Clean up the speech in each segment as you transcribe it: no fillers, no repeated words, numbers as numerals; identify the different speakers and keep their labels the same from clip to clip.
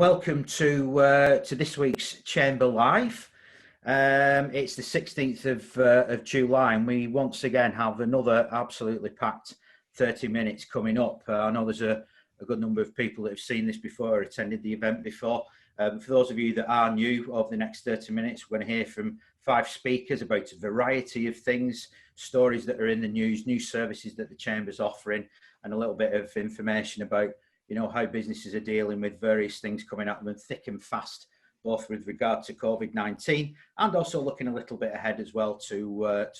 Speaker 1: welcome to this week's Chamber Live. It's the 16th of July, and we once again have another absolutely packed 30 minutes coming up. I know there's a good number of people that have seen this before, or attended the event before. For those of you that are new, over the next 30 minutes, we're going to hear from 5 speakers about a variety of things, stories that are in the news, new services that the Chamber's offering, and a little bit of information about how businesses are dealing with various things coming at them thick and fast, both with regard to COVID-19 and also looking a little bit ahead as well to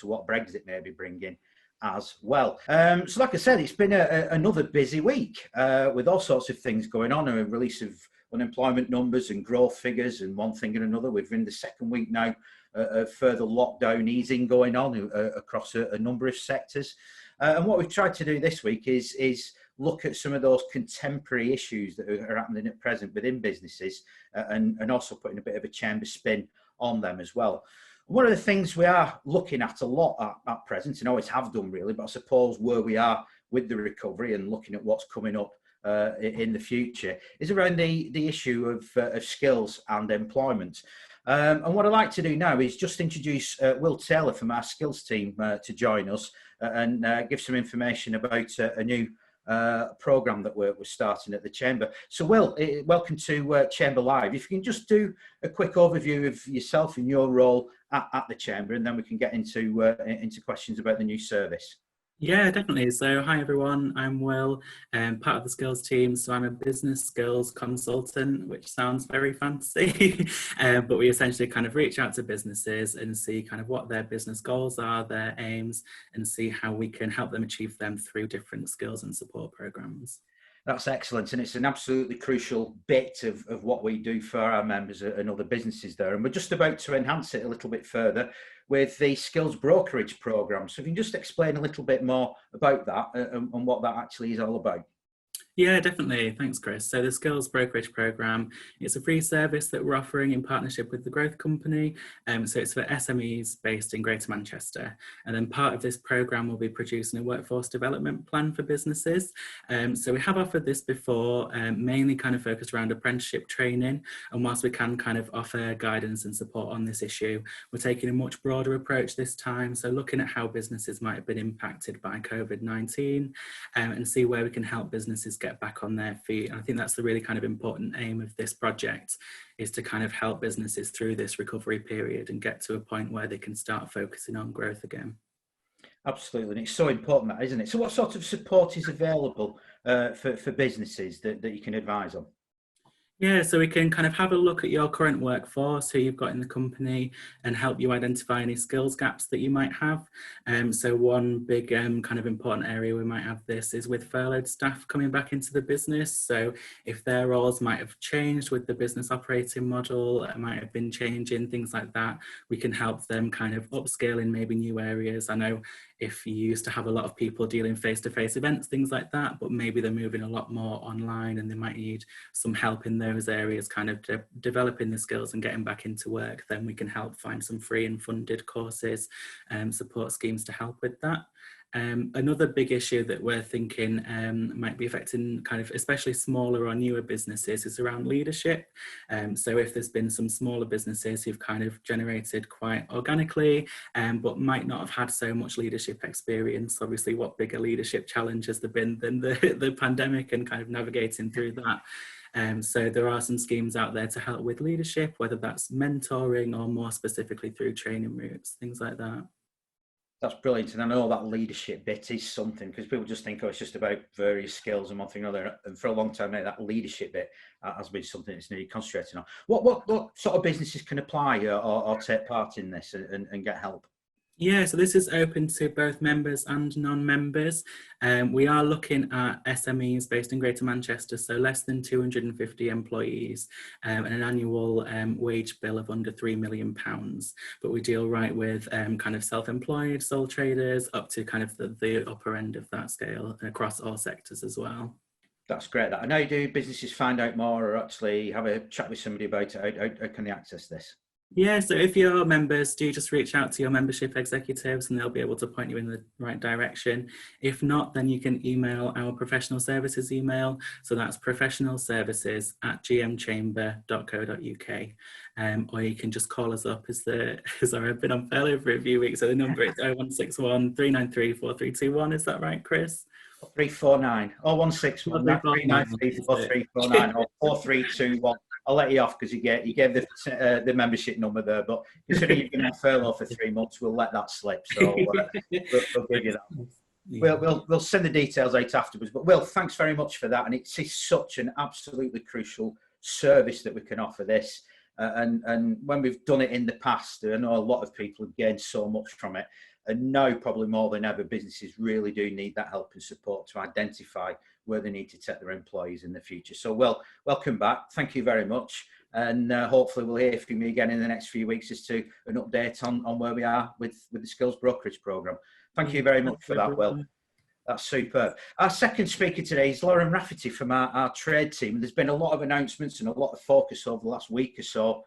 Speaker 1: what Brexit may be bringing as well. So like I said, it's been another busy week with all sorts of things going on, a release of unemployment numbers and growth figures and one thing and another. We're in the second week now of further lockdown easing going on across a number of sectors. And what we've tried to do this week is look at some of those contemporary issues that are happening at present within businesses and also putting a bit of a chamber spin on them as well. One of the things we are looking at a lot at present, and always have done really, but I suppose where we are with the recovery and looking at what's coming up in the future is around the issue of skills and employment. And what I'd like to do now is just introduce Will Taylor from our skills team to join us and give some information about a new program that we're starting at the Chamber. So Will, welcome to Chamber Live. If you can just do a quick overview of yourself and your role at the Chamber, and then we can get into questions about the new service.
Speaker 2: Yeah, definitely. So hi everyone, I'm Will, part of the skills team. So I'm a business skills consultant, which sounds very fancy, but we essentially kind of reach out to businesses and see kind of what their business goals are, their aims, and see how we can help them achieve them through different skills and support programs.
Speaker 1: That's excellent, and it's an absolutely crucial bit of what we do for our members and other businesses there. And we're just about to enhance it a little bit further with the skills brokerage program. So if you can just explain a little bit more about that and what that actually is all about.
Speaker 2: Yeah, definitely. Thanks, Chris. So the Skills Brokerage Programme, it's a free service that we're offering in partnership with the Growth Company. So it's for SMEs based in Greater Manchester. And then part of this programme will be producing a workforce development plan for businesses. So we have offered this before, mainly kind of focused around apprenticeship training. And whilst we can kind of offer guidance and support on this issue, we're taking a much broader approach this time. So looking at how businesses might have been impacted by COVID-19 and see where we can help businesses get back on their feet. And I think that's the really kind of important aim of this project, is to kind of help businesses through this recovery period and get to a point where they can start focusing on growth again.
Speaker 1: Absolutely, and it's so important, that, isn't it? So what sort of support is available for businesses that you can advise on?
Speaker 2: Yeah, so we can kind of have a look at your current workforce, who you've got in the company, and help you identify any skills gaps that you might have. So one big kind of important area we might have this is with furloughed staff coming back into the business. So if their roles might have changed with the business operating model, it might have been changing, things like that, we can help them kind of upskill in maybe new areas. I know if you used to have a lot of people dealing face-to-face events, things like that, but maybe they're moving a lot more online and they might need some help in those areas, kind of developing the skills and getting back into work, then we can help find some free and funded courses and support schemes to help with that. Another big issue that we're thinking might be affecting kind of especially smaller or newer businesses is around leadership. So if there's been some smaller businesses who've kind of generated quite organically, but might not have had so much leadership experience, obviously what bigger leadership challenge has there been than the pandemic and kind of navigating through that. So there are some schemes out there to help with leadership, whether that's mentoring or more specifically through training routes, things like that.
Speaker 1: That's brilliant, and I know that leadership bit is something, because people just think, it's just about various skills and one thing or another, and for a long time now, that leadership bit has been something that's needed concentrating on. What sort of businesses can apply or take part in this and get help?
Speaker 2: Yeah, so this is open to both members and non-members. We are looking at SMEs based in Greater Manchester, so less than 250 employees and an annual wage bill of under £3 million. But we deal right with kind of self-employed, sole traders, up to kind of the upper end of that scale and across all sectors as well.
Speaker 1: That's great. I know, do businesses find out more or actually have a chat with somebody about it? How can they access this?
Speaker 2: Yeah, so if you're members, do just reach out to your membership executives and they'll be able to point you in the right direction. If not, then you can email our professional services email. So that's professionalservices@gmchamber.co.uk. Or you can just call us up sorry, I've been on fairly for a few weeks. So the number is 0161 393 4321. Is that right, Chris?
Speaker 1: 349 or 161 that 393 4349 or 4321. I'll let you off because you gave the membership number there, but considering you've been on furlough for 3 months, we'll let that slip. So we'll give you that.
Speaker 2: Yeah.
Speaker 1: We'll send the details out afterwards. But Will, thanks very much for that, and it's such an absolutely crucial service that we can offer this. And when we've done it in the past, I know a lot of people have gained so much from it. And now, probably more than ever, businesses really do need that help and support to identify where they need to take their employees in the future. So, welcome back. Thank you very much. And hopefully we'll hear from you again in the next few weeks as to an update on where we are with the Skills Brokerage Programme. Thank you very much for that, Will. That's superb. Our second speaker today is Lauren Rafferty from our trade team. There's been a lot of announcements and a lot of focus over the last week or so.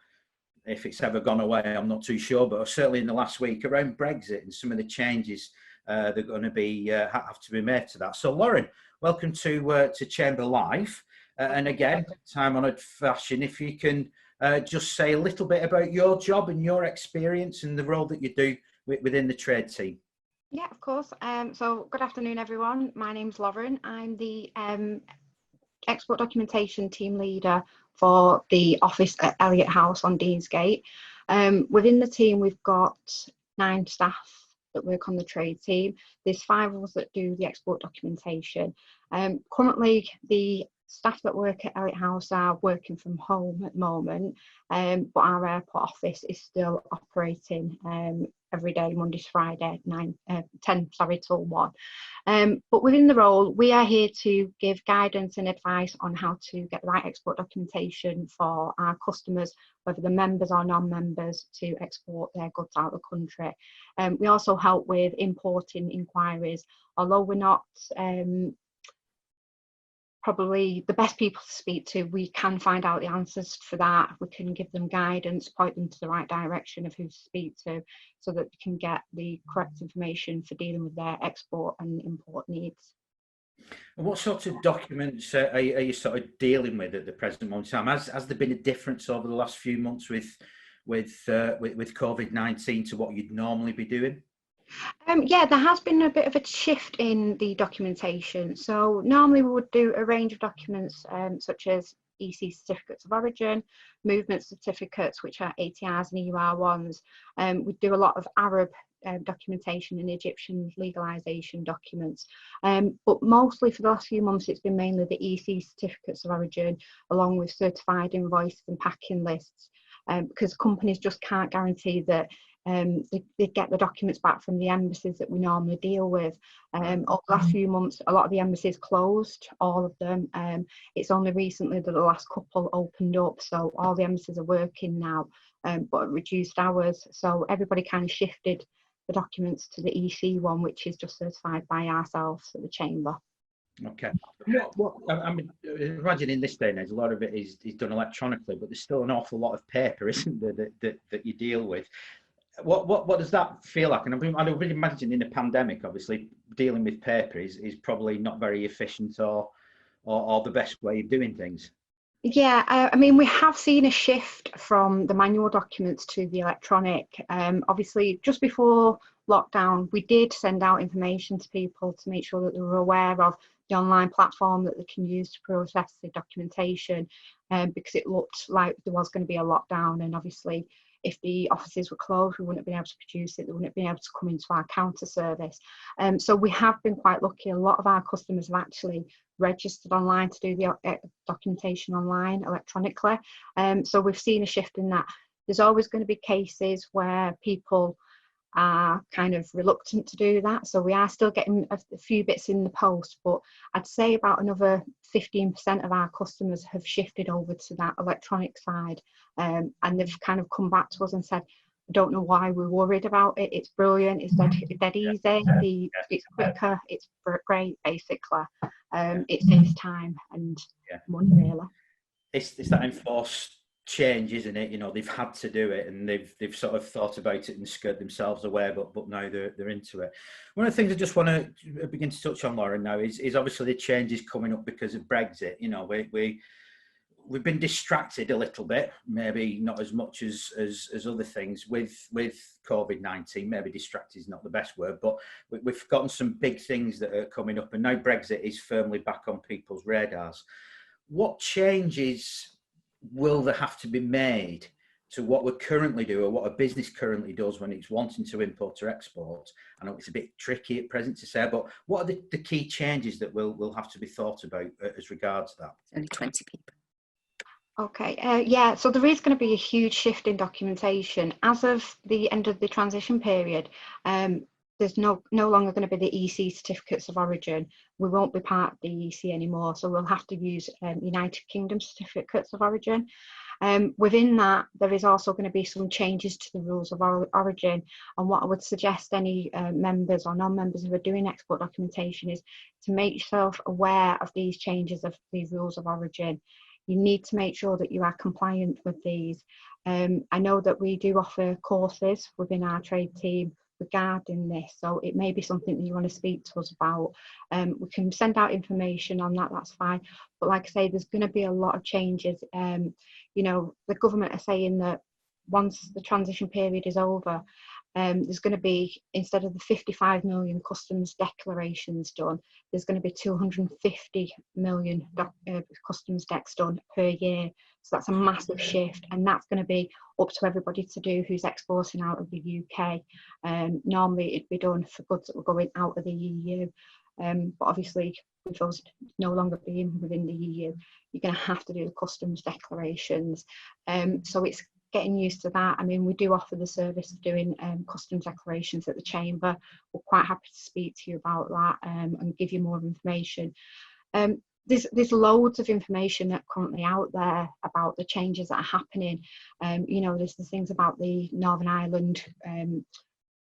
Speaker 1: If it's ever gone away, I'm not too sure, but certainly in the last week around Brexit and some of the changes that are going to be have to be made to that. So, Lauren, welcome to Chamber Live, and again, time-honoured fashion. If you can just say a little bit about your job and your experience and the role that you do within the trade team.
Speaker 3: Yeah, of course. So, good afternoon, everyone. My name's Lauren. I'm the export documentation team leader for the office at Elliott House on Deansgate. Within the team, we've got 9 staff that work on the trade team. There's 5 of us that do the export documentation. Currently, the staff that work at Elliott House are working from home at the moment, but our airport office is still operating every day, Monday to Friday, 10 till 1. But within the role, we are here to give guidance and advice on how to get the right export documentation for our customers, whether they're members or non-members, to export their goods out of the country. We also help with importing inquiries, although we're not probably the best people to speak to. We can find out the answers for that. We can give them guidance, point them to the right direction of who to speak to, so that they can get the correct information for dealing with their export and import needs.
Speaker 1: And what sorts of documents are you sort of dealing with at the present moment in time? Has there been a difference over the last few months with COVID-19 to what you'd normally be doing?
Speaker 3: Yeah, there has been a bit of a shift in the documentation. So normally we would do a range of documents such as EC certificates of origin, movement certificates, which are ATRs and EUR ones. We do a lot of Arab documentation and Egyptian legalisation documents. But mostly for the last few months, it's been mainly the EC certificates of origin, along with certified invoices and packing lists, because companies just can't guarantee that they get the documents back from the embassies that we normally deal with. Over the last few months, a lot of the embassies closed, all of them. It's only recently that the last couple opened up, so all the embassies are working now, but at reduced hours. So everybody kind of shifted the documents to the EC one, which is just certified by ourselves at the chamber.
Speaker 1: Okay. What I mean, imagine in this day and age, a lot of it is done electronically, but there's still an awful lot of paper, isn't there, that you deal with. What does that feel like? And I would imagine in a pandemic, obviously, dealing with paper is probably not very efficient or the best way of doing things.
Speaker 3: Yeah, I mean, we have seen a shift from the manual documents to the electronic. Obviously, just before lockdown, we did send out information to people to make sure that they were aware of the online platform that they can use to process the documentation, because it looked like there was going to be a lockdown, and obviously if the offices were closed, we wouldn't have been able to produce it, they wouldn't have been able to come into our counter service. So we have been quite lucky. A lot of our customers have actually registered online to do the documentation online electronically. So we've seen a shift in that. There's always going to be cases where people are kind of reluctant to do that, so we are still getting a few bits in the post, but I'd say about another 15% of our customers have shifted over to that electronic side, and they've kind of come back to us and said, I don't know why we're worried about it, it's brilliant, it's dead easy, it's quicker, it's great, basically. It saves time and money, really.
Speaker 1: It's that enforced change, isn't it? You know, they've had to do it, and they've sort of thought about it and scared themselves away, but now they're into it. One of the things I just want to begin to touch on, Lauren, now is obviously the changes coming up because of Brexit. You know, we've been distracted a little bit, maybe not as much as other things with COVID-19. Maybe distracted is not the best word, but we've gotten some big things that are coming up, and now Brexit is firmly back on people's radars. What changes will there have to be made to what we currently do, or what a business currently does when it's wanting to import or export? I know it's a bit tricky at present to say, but what are the key changes that will have to be thought about as regards that?
Speaker 4: Only 20 people.
Speaker 3: Okay, yeah, so there is going to be a huge shift in documentation. As of the end of the transition period, there's no longer going to be the EC certificates of origin. We won't be part of the EC anymore, so we'll have to use United Kingdom certificates of origin. Within that, there is also going to be some changes to the rules of origin, and what I would suggest any members or non-members who are doing export documentation is to make yourself aware of these changes of these rules of origin. You need to make sure that you are compliant with these. I know that we do offer courses within our trade team regarding this, so it may be something that you want to speak to us about. We can send out information on that, that's fine. But like I say, there's going to be a lot of changes. You know, the government are saying that once the transition period is over, there's going to be, instead of the 55 million customs declarations done, there's going to be 250 million customs decks done per year. So that's a massive shift, and that's going to be up to everybody to do who's exporting out of the UK. Normally it'd be done for goods that were going out of the EU, but obviously with those no longer being within the EU, you're going to have to do the customs declarations. So it's getting used to that. I mean, we do offer the service of doing customs declarations at the chamber. We're quite happy to speak to you about that and give you more information. There's loads of information that currently out there about the changes that are happening. You know, there's the things about the Northern Ireland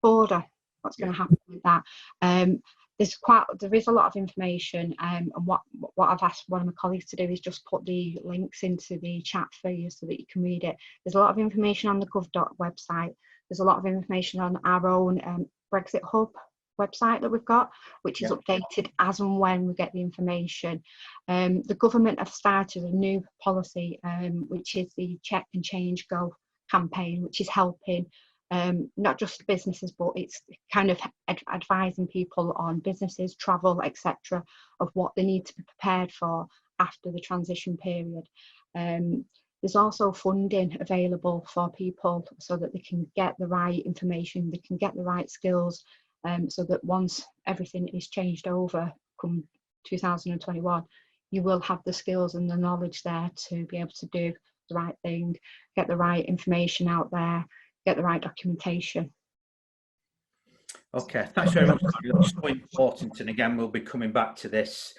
Speaker 3: border, what's going to happen with that. There is a lot of information, and what I've asked one of my colleagues to do is just put the links into the chat for you so that you can read it. There's a lot of information on the gov.uk website. There's a lot of information on our own Brexit Hub website that we've got, which is updated as and when we get the information. The government have started a new policy, which is the Check and Change Go campaign, which is helping not just businesses, but it's kind of advising people on businesses, travel, etc., of what they need to be prepared for after the transition period. There's also funding available for people so that they can get the right information, they can get the right skills, so that once everything is changed over come 2021, you will have the skills and the knowledge there to be able to do the right thing, get the right information out there, get the right documentation.
Speaker 1: Okay, thanks very much. It's so important, and again, we'll be coming back to this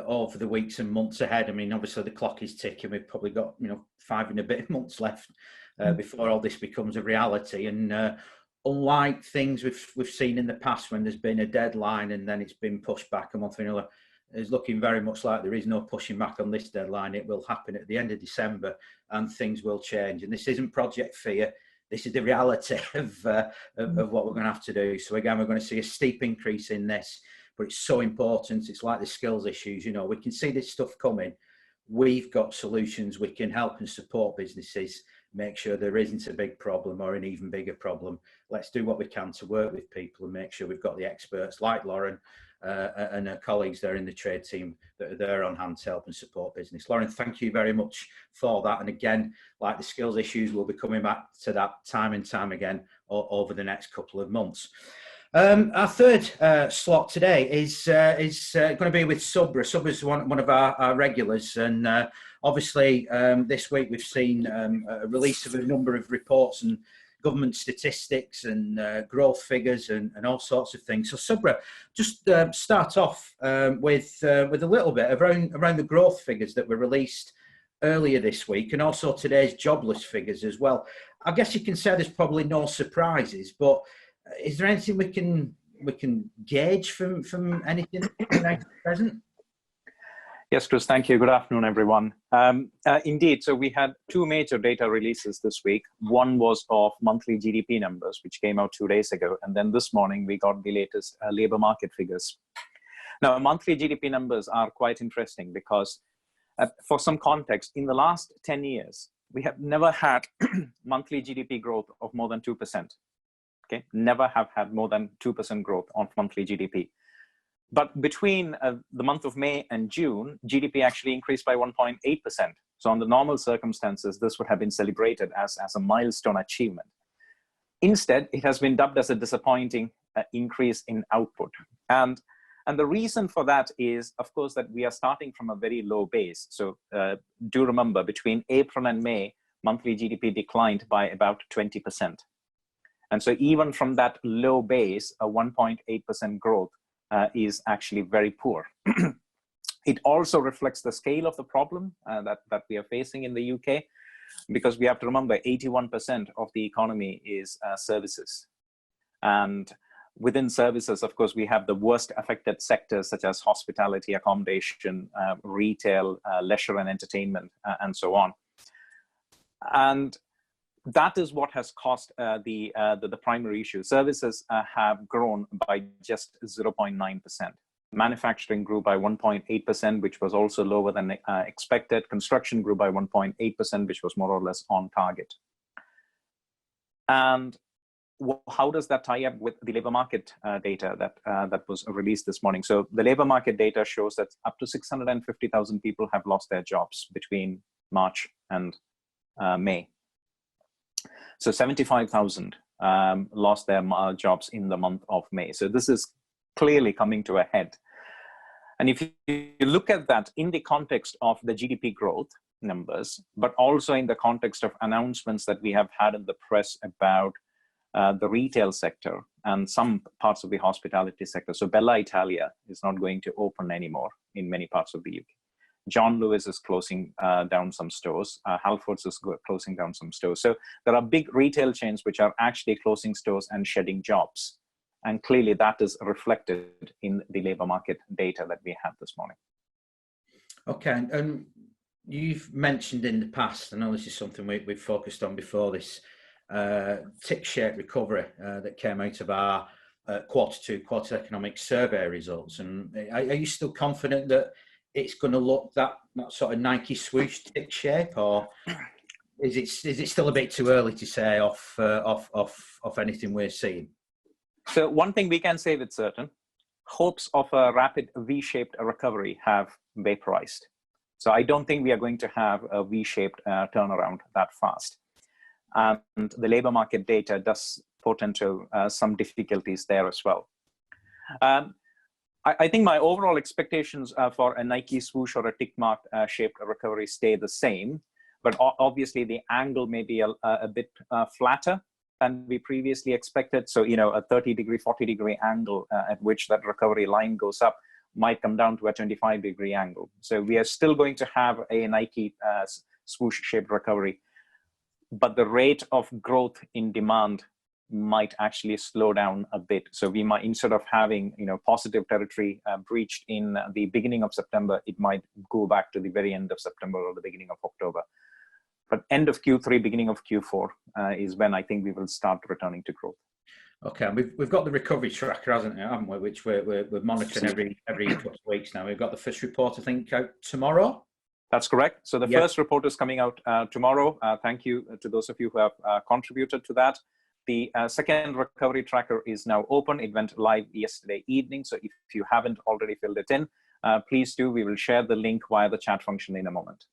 Speaker 1: over the weeks and months ahead. I mean, obviously the clock is ticking. We've probably got 5 and a bit months left before all this becomes a reality. And unlike things we've seen in the past, when there's been a deadline and then it's been pushed back a month or another, it's looking very much like there is no pushing back on this deadline. It will happen at the end of December, and things will change. And this isn't Project Fear. This is the reality of what we're going to have to do. So again, we're going to see a steep increase in this, but it's so important. It's like the skills issues. You know, we can see this stuff coming. We've got solutions. We can help and support businesses, make sure there isn't a big problem or an even bigger problem. Let's do what we can to work with people and make sure we've got the experts like Lauren and her colleagues there in the trade team that are there on hand to help and support business. Lauren, thank you very much for that. And again, like the skills issues, we'll be coming back to that time and time again over the next couple of months. Our third slot today is going to be with Subra. Subra's one of our regulars, and obviously this week we've seen a release of a number of reports and government statistics and growth figures and all sorts of things. So Subra, just start off with a little bit around the growth figures that were released earlier this week, and also today's jobless figures as well. I guess you can say there's probably no surprises, but is there anything we can gauge from anything at present?
Speaker 4: Yes, Chris, thank you. Good afternoon, everyone. Indeed, so we had two major data releases this week. One was of monthly GDP numbers, which came out 2 days ago. And then this morning, we got the latest labor market figures. Now, monthly GDP numbers are quite interesting because for some context, in the last 10 years, we have never had monthly GDP growth of more than 2%. Okay, never have had more than 2% growth on monthly GDP. But between the month of May and June, GDP actually increased by 1.8%. So under normal circumstances, this would have been celebrated as a milestone achievement. Instead, it has been dubbed as a disappointing increase in output. And the reason for that is, of course, that we are starting from a very low base. So do remember, between April and May, monthly GDP declined by about 20%. And so even from that low base, a 1.8% growth is actually very poor. It also reflects the scale of the problem that we are facing in the UK, because we have to remember 81% of the economy is services. And within services, of course, we have the worst affected sectors such as hospitality, accommodation, retail, leisure and entertainment, and so on. And that is what has caused the primary issue. Services have grown by just 0.9%. Manufacturing grew by 1.8%, which was also lower than expected. Construction grew by 1.8%, which was more or less on target. And how does that tie up with the labor market data that was released this morning? So the labor market data shows that up to 650,000 people have lost their jobs between March and May. So 75,000 lost their jobs in the month of May. So this is clearly coming to a head. And if you look at that in the context of the GDP growth numbers, but also in the context of announcements that we have had in the press about the retail sector and some parts of the hospitality sector. So Bella Italia is not going to open anymore in many parts of the UK. John Lewis is closing down some stores. Halfords is closing down some stores. So there are big retail chains which are actually closing stores and shedding jobs. And clearly that is reflected in the labor market data that we had this morning.
Speaker 1: Okay, and you've mentioned in the past, I know this is something we've focused on before, this tick-shaped recovery that came out of our quarter economic survey results. And are you still confident that it's going to look that sort of Nike swoosh tick shape, or is it still a bit too early to say off anything we're seeing?
Speaker 4: So one thing we can say with certain, hopes of a rapid V-shaped recovery have vaporized. So I don't think we are going to have a V-shaped turnaround that fast. And the labor market data does portend some difficulties there as well. I think my overall expectations for a Nike swoosh or a tick mark shaped recovery stay the same, but obviously the angle may be a bit flatter than we previously expected. So, you know, a 30-degree, 40-degree angle at which that recovery line goes up might come down to a 25-degree angle. So we are still going to have a Nike swoosh shaped recovery, but the rate of growth in demand might actually slow down a bit. So we might, instead of having, you know, positive territory breached in the beginning of September, it might go back to the very end of September or the beginning of October. But end of Q3, beginning of Q4 is when I think we will start returning to growth.
Speaker 1: Okay, and we've got the recovery tracker, haven't we? Which we're monitoring every couple of weeks now. We've got the first report, I think, out tomorrow.
Speaker 4: That's correct. So the first report is coming out tomorrow. Thank you to those of you who have contributed to that. The second recovery tracker is now open. It went live yesterday evening. So if you haven't already filled it in, please do. We will share the link via the chat function in a moment.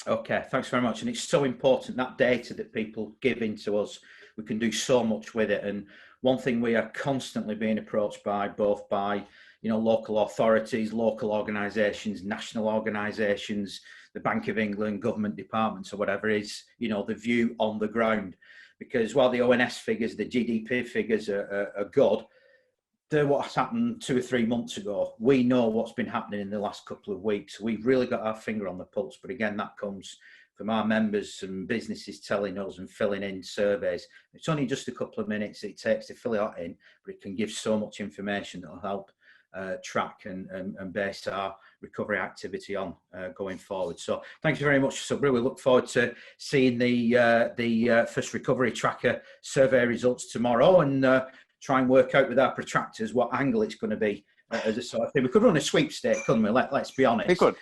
Speaker 1: Okay, thanks very much. And it's so important, that data that people give into us, we can do so much with it. And one thing we are constantly being approached by, both by, you know, local authorities, local organisations, national organisations, the Bank of England, government departments or whatever, is, you know, the view on the ground. Because while the ONS figures, the GDP figures are good, they're what's happened 2 or 3 months ago. We know what's been happening in the last couple of weeks. We've really got our finger on the pulse. But again, that comes from our members and businesses telling us and filling in surveys. It's only just a couple of minutes it takes to fill it out in, but it can give so much information that will help track and base our recovery activity on going forward. So thank you very much, Subra. We look forward to seeing the first recovery tracker survey results tomorrow, and try and work out with our protractors what angle it's going to be. As a sort of thing, we could run a sweepstake, couldn't we? Let's be honest.
Speaker 4: We could.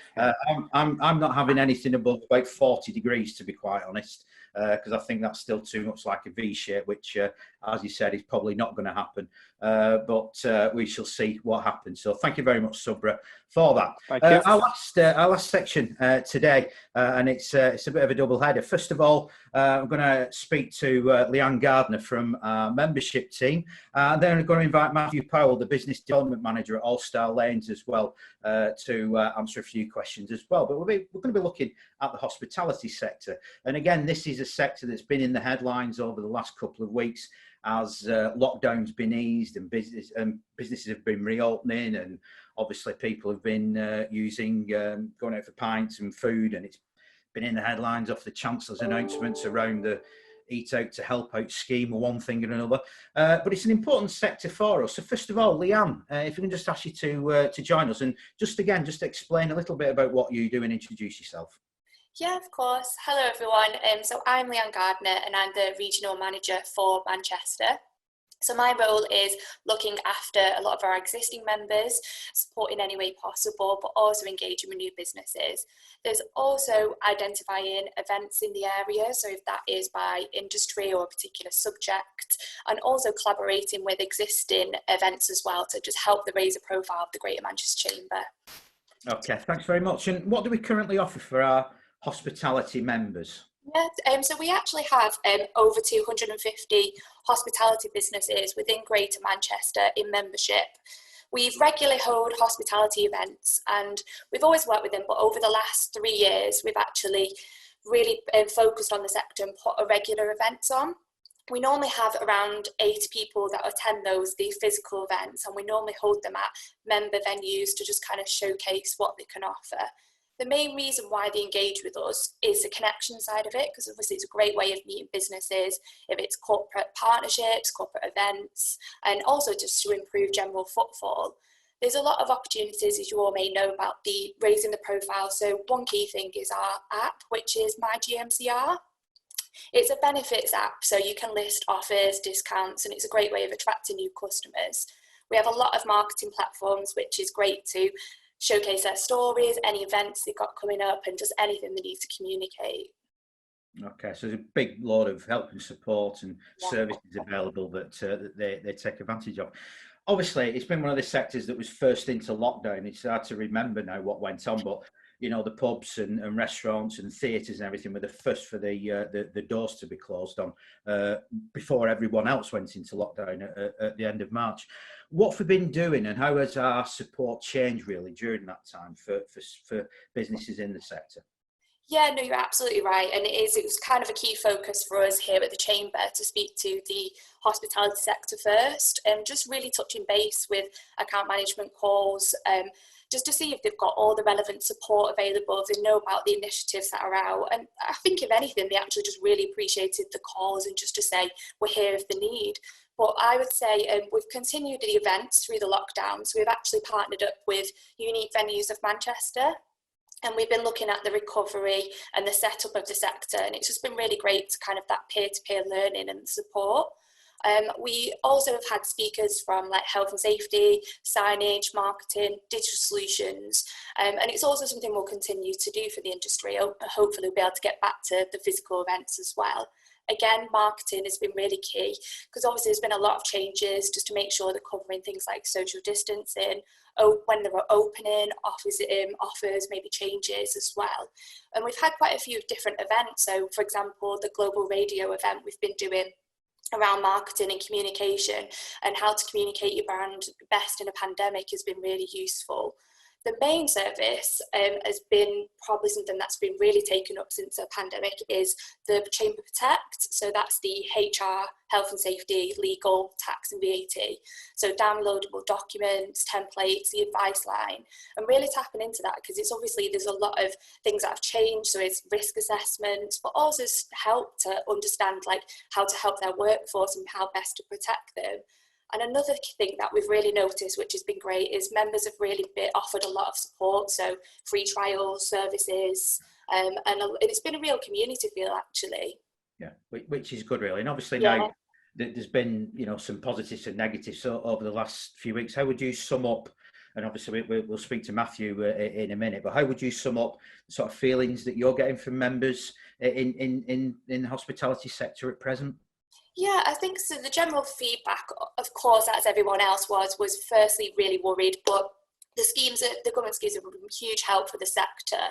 Speaker 1: I'm not having anything above about 40 degrees, to be quite honest, because I think that's still too much like a V shape, which, as you said, is probably not going to happen. But we shall see what happens. So thank you very much, Subra, for that.
Speaker 4: Thank you.
Speaker 1: Our last section today, and it's a bit of a double header. First of all, I'm going to speak to Leanne Gardner from our membership team. Then I'm going to invite Matthew Powell, the business development manager at All Star Lanes, as well, to answer a few questions as well. But we're going to be looking at the hospitality sector. And again, this is a sector that's been in the headlines over the last couple of weeks as lockdown's been eased and businesses have been reopening, and obviously people have been going out for pints and food, and it's been in the headlines off the Chancellor's announcements around the Eat Out to Help Out scheme or one thing or another. But it's an important sector for us. So first of all, Leanne, if we can just ask you to join us and just explain a little bit about what you do and introduce yourself.
Speaker 5: Yeah, of course. Hello, everyone. So I'm Leanne Gardner, and I'm the regional manager for Manchester. So my role is looking after a lot of our existing members, supporting any way possible, but also engaging with new businesses. There's also identifying events in the area, so if that is by industry or a particular subject, and also collaborating with existing events as well to just help raise the profile of the Greater Manchester Chamber. Okay,
Speaker 1: thanks very much. And what do we currently offer for our hospitality members?
Speaker 5: Yeah, so we actually have over 250 hospitality businesses within Greater Manchester in membership. We regularly hold hospitality events, and we've always worked with them, but over the last 3 years, we've actually really focused on the sector and put regular events on. We normally have around 80 people that attend the physical events, and we normally hold them at member venues to just kind of showcase what they can offer. The main reason why they engage with us is the connection side of it, because obviously it's a great way of meeting businesses, if it's corporate partnerships, corporate events, and also just to improve general footfall. There's a lot of opportunities, as you all may know, about the raising the profile. So one key thing is our app, which is My GMCR. It's a benefits app, so you can list offers, discounts, and it's a great way of attracting new customers. We have a lot of marketing platforms, which is great to showcase their stories, any events they've got coming up, and just anything they need to communicate.
Speaker 1: Okay, so there's a big load of help and support and services available that they take advantage of. Obviously, it's been one of the sectors that was first into lockdown. It's hard to remember now what went on, but you know, the pubs and restaurants and theatres and everything were the first for the doors to be closed on before everyone else went into lockdown at the end of March. What have we been doing, and how has our support changed really during that time for businesses in the sector?
Speaker 5: Yeah, no, you're absolutely right. And it was kind of a key focus for us here at the Chamber to speak to the hospitality sector first, and just really touching base with account management calls, just to see if they've got all the relevant support available, if they know about the initiatives that are out. And I think if anything, they actually just really appreciated the calls and just to say, we're here if they need. But I would say we've continued the events through the lockdown. So we've actually partnered up with Unique Venues of Manchester, and we've been looking at the recovery and the setup of the sector. And it's just been really great to kind of that peer-to-peer learning and support. We also have had speakers from like health and safety, signage, marketing, digital solutions, and it's also something we'll continue to do for the industry. Hopefully we'll be able to get back to the physical events as well. Again, marketing has been really key, because obviously there's been a lot of changes just to make sure they're covering things like social distancing, when they were opening, offers, maybe changes as well. And we've had quite a few different events. So for example, the global radio event we've been doing around marketing and communication, and how to communicate your brand best in a pandemic has been really useful. The main service has been probably something that's been really taken up since the pandemic is the Chamber Protect. So that's the HR, health and safety, legal, tax and VAT. So downloadable documents, templates, the advice line, and really tapping into that, because it's obviously there's a lot of things that have changed. So it's risk assessments, but also help to understand like how to help their workforce and how best to protect them. And another thing that we've really noticed, which has been great, is members have really been offered a lot of support. So free trials, services, and it's been a real community feel, actually.
Speaker 1: Yeah, which is good, really. And obviously
Speaker 5: Yeah.
Speaker 1: now there's been, some positives and negatives over the last few weeks. How would you sum up, and obviously we'll speak to Matthew in a minute, but how would you sum up the sort of feelings that you're getting from members in the hospitality sector at present?
Speaker 5: Yeah, I think so. The general feedback, of course, as everyone else was firstly really worried, but the government schemes have been huge help for the sector.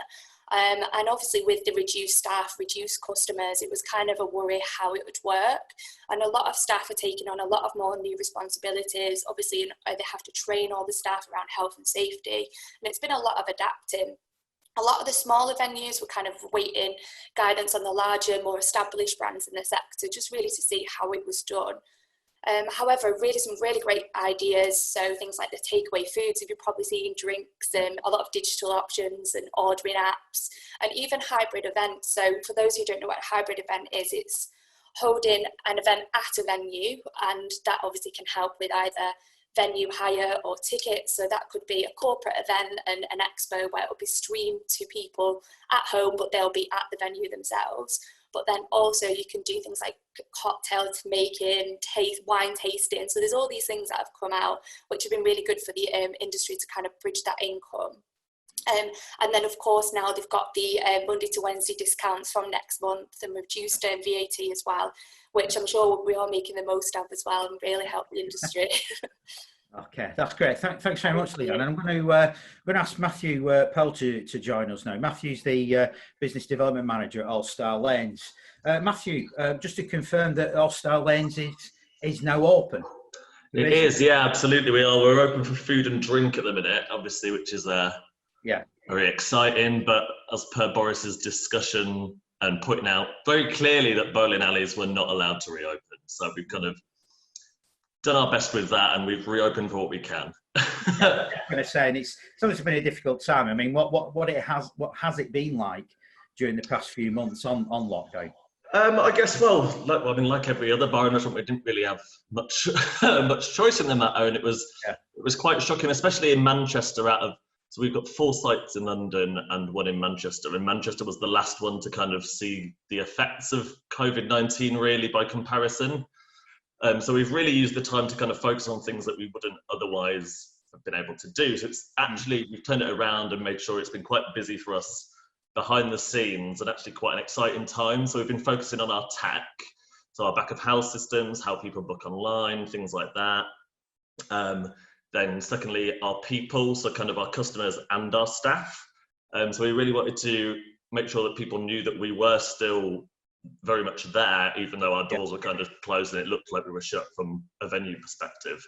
Speaker 5: And obviously with the reduced staff, reduced customers, it was kind of a worry how it would work. And a lot of staff are taking on a lot of more new responsibilities. Obviously, they have to train all the staff around health and safety. And it's been a lot of adapting. A lot of the smaller venues were kind of waiting guidance on the larger, more established brands in the sector, just really to see how it was done. However, really some really great ideas. So things like the takeaway foods, if you're probably seeing drinks, and a lot of digital options and ordering apps, and even hybrid events. So for those who don't know what a hybrid event is, it's holding an event at a venue, and that obviously can help with either venue hire or tickets. So that could be a corporate event and an expo where it will be streamed to people at home, but they'll be at the venue themselves. But then also you can do things like cocktail making, wine tasting. So there's all these things that have come out, which have been really good for the industry to kind of bridge that income. And then of course now they've got the Monday to Wednesday discounts from next month, and reduced VAT as well, which I'm sure we are making the most of as well, and really help the industry.
Speaker 1: Okay, that's great. Thanks very much, Leanne. And I'm going to ask Matthew Pearl to join us now. Matthew's the Business Development Manager at All Star Lanes. Matthew, just to confirm that All Star Lanes is now open.
Speaker 6: It is, yeah, absolutely. We are. We're open for food and drink at the minute, obviously, which is very exciting. But as per Boris's discussion and pointing out very clearly that bowling alleys were not allowed to reopen, so we've kind of done our best with that, and we've reopened for what we can.
Speaker 1: I'm going to say, and it's obviously been a difficult time. I mean, what has it been like during the past few months on lockdown?
Speaker 6: I guess, like every other bar in restaurant, we didn't really have much much choice in the matter, and it was quite shocking, especially in Manchester. So we've got 4 sites in London and 1 in Manchester, and Manchester was the last one to kind of see the effects of COVID-19 really by comparison. So we've really used the time to kind of focus on things that we wouldn't otherwise have been able to do. So it's actually, we've turned it around and made sure it's been quite busy for us behind the scenes, and actually quite an exciting time. So we've been focusing on our tech, so our back of house systems, how people book online, things like that. Then secondly, our people, so kind of our customers and our staff. So we really wanted to make sure that people knew that we were still very much there, even though our doors were kind of closed and it looked like we were shut from a venue perspective.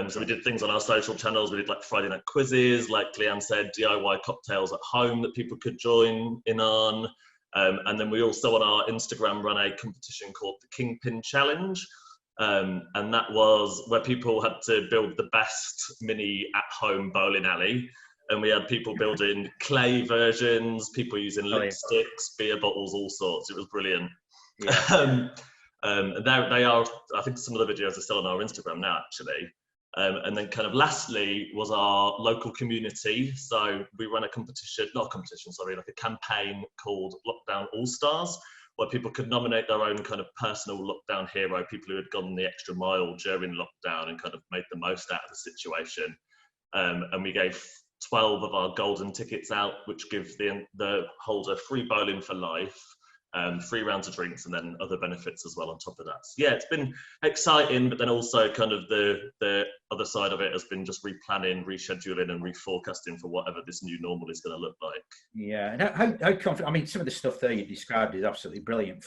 Speaker 6: So we did things on our social channels. We did like Friday night quizzes, like Leanne said, DIY cocktails at home that people could join in on. And then we also on our Instagram run a competition called the Kingpin Challenge. And that was where people had to build the best mini at-home bowling alley. And we had people building clay versions, people using lipsticks, beer bottles, all sorts. It was brilliant. And there they are. I think some of the videos are still on our Instagram now, actually. And then kind of lastly was our local community. So we run a like a campaign called Lockdown All Stars, where people could nominate their own kind of personal lockdown hero, people who had gone the extra mile during lockdown and kind of made the most out of the situation. And we gave 12 of our golden tickets out, which give the holder free bowling for life, 3 rounds of drinks, and then other benefits as well on top of that. So yeah, it's been exciting, but then also kind of the other side of it has been just replanning, rescheduling, and reforecasting for whatever this new normal is going to look like.
Speaker 1: Yeah, and how confident? I mean, some of the stuff there you described is absolutely brilliant.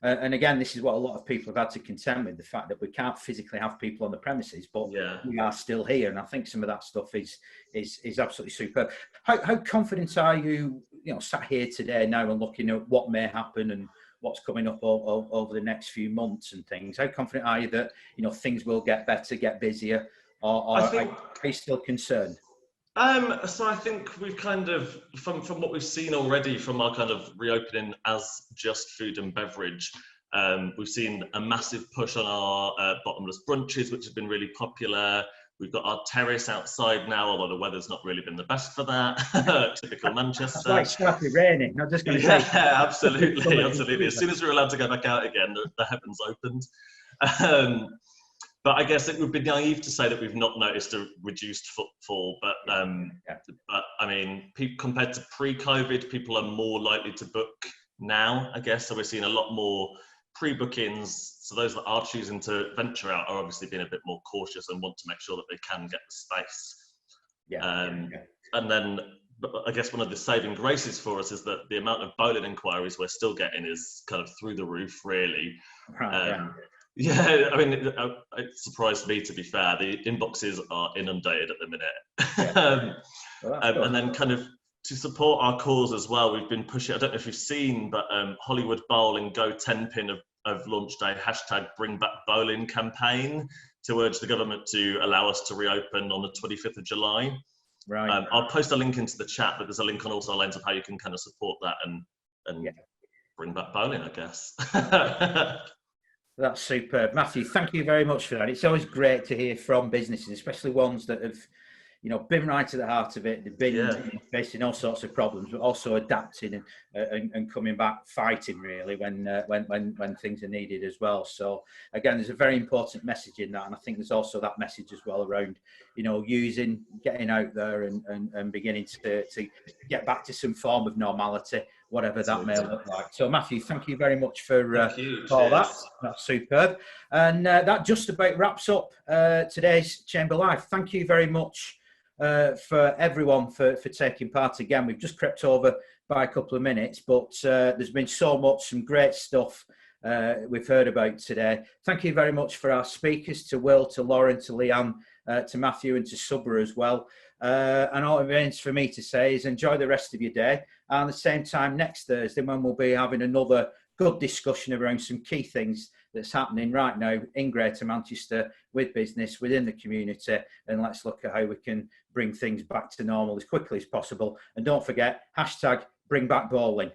Speaker 1: And again, this is what a lot of people have had to contend with, the fact that we can't physically have people on the premises, but we are still here. And I think some of that stuff is absolutely superb. How confident are you, sat here today now and looking at what may happen and what's coming up over the next few months and things? How confident are you that, things will get better, get busier, or are you still concerned?
Speaker 6: So I think we've kind of, from what we've seen already from our kind of reopening as just food and beverage, We've seen a massive push on our bottomless brunches, which have been really popular. We've got our terrace outside now, although the weather's not really been the best for that. Typical Manchester.
Speaker 1: It's like started raining. I'm just going to say.
Speaker 6: Yeah, absolutely, absolutely. As soon as we're allowed to go back out again, the heavens opened. But I guess it would be naive to say that we've not noticed a reduced footfall. But I mean, compared to pre-COVID, people are more likely to book now, I guess. So we're seeing a lot more pre-bookings. So those that are choosing to venture out are obviously being a bit more cautious and want to make sure that they can get the space. And then I guess one of the saving graces for us is that the amount of bowling inquiries we're still getting is kind of through the roof, really. Yeah, I mean, it surprised me, to be fair. The inboxes are inundated at the minute. And then kind of to support our cause as well, we've been pushing, I don't know if you've seen, but Hollywood Bowl and Go 10 Pin have launched a hashtag Bring Back Bowling campaign to urge the government to allow us to reopen on the 25th of July.
Speaker 1: Right.
Speaker 6: I'll post a link into the chat, but there's a link on also Lanes of how you can kind of support that and bring back bowling, I guess.
Speaker 1: That's superb. Matthew, thank you very much for that. It's always great to hear from businesses, especially ones that have, been right to the heart of it. They've been facing all sorts of problems, but also adapting and coming back, fighting really when things are needed as well. So again, there's a very important message in that, and I think there's also that message as well around, getting out there and beginning to get back to some form of normality, whatever that may look like. So Matthew, thank you very much for all that. That's superb. And that just about wraps up today's Chamber Live. Thank you very much for everyone for taking part. Again, we've just crept over by a couple of minutes, but there's been some great stuff we've heard about today. Thank you very much for our speakers, to Will, to Lauren, to Leanne, to Matthew, and to Subra as well. And all it remains for me to say is enjoy the rest of your day. And at the same time, next Thursday, when we'll be having another good discussion around some key things that's happening right now in Greater Manchester with business within the community, and let's look at how we can bring things back to normal as quickly as possible. And don't forget, hashtag Bring Back Bowling.